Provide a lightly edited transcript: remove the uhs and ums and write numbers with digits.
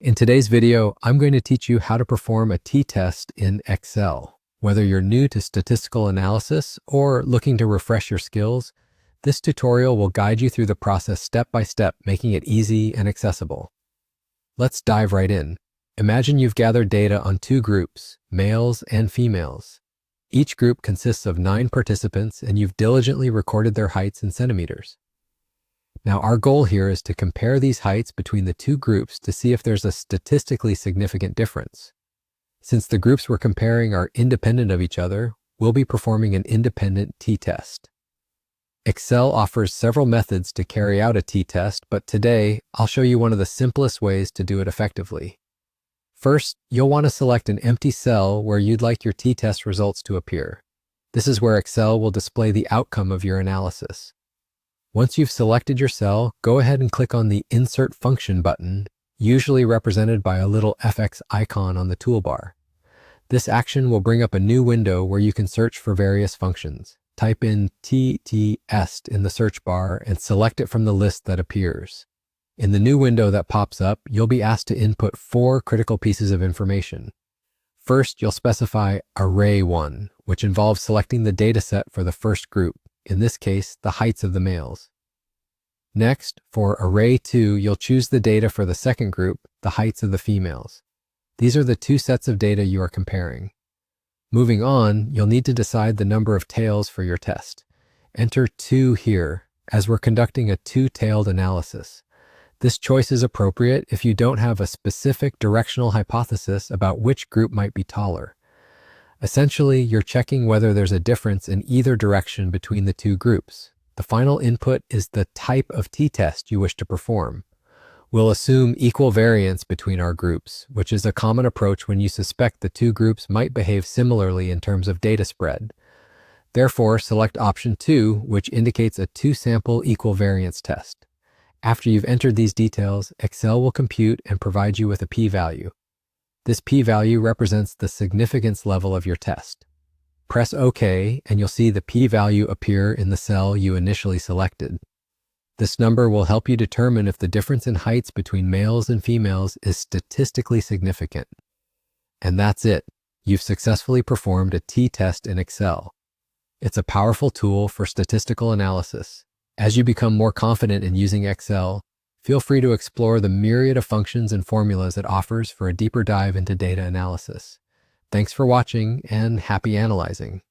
In today's video, I'm going to teach you how to perform a t-test in Excel. Whether you're new to statistical analysis or looking to refresh your skills, this tutorial will guide you through the process step by step, making it easy and accessible. Let's dive right in. Imagine you've gathered data on two groups, males and females. Each group consists of 9 participants, and you've diligently recorded their heights in centimeters. Now, our goal here is to compare these heights between the two groups to see if there's a statistically significant difference. Since the groups we're comparing are independent of each other, we'll be performing an independent t-test. Excel offers several methods to carry out a t-test, but today I'll show you one of the simplest ways to do it effectively. First, you'll want to select an empty cell where you'd like your t-test results to appear. This is where Excel will display the outcome of your analysis. Once you've selected your cell, go ahead and click on the Insert Function button, usually represented by a little FX icon on the toolbar. This action will bring up a new window where you can search for various functions. Type in t-test in the search bar and select it from the list that appears. In the new window that pops up, you'll be asked to input 4 critical pieces of information. First, you'll specify Array 1, which involves selecting the dataset for the first group, in this case, the heights of the males. Next, for Array 2, you'll choose the data for the second group, the heights of the females. These are the 2 sets of data you are comparing. Moving on, you'll need to decide the number of tails for your test. Enter 2 here, as we're conducting a 2-tailed analysis. This choice is appropriate if you don't have a specific directional hypothesis about which group might be taller. Essentially, you're checking whether there's a difference in either direction between the two groups. The final input is the type of t-test you wish to perform. We'll assume equal variance between our groups, which is a common approach when you suspect the two groups might behave similarly in terms of data spread. Therefore, select option 2, which indicates a 2-sample equal variance test. After you've entered these details, Excel will compute and provide you with a p-value. This p-value represents the significance level of your test. Press OK, and you'll see the p-value appear in the cell you initially selected. This number will help you determine if the difference in heights between males and females is statistically significant. And that's it. You've successfully performed a t-test in Excel. It's a powerful tool for statistical analysis. As you become more confident in using Excel, feel free to explore the myriad of functions and formulas it offers for a deeper dive into data analysis. Thanks for watching, and happy analyzing.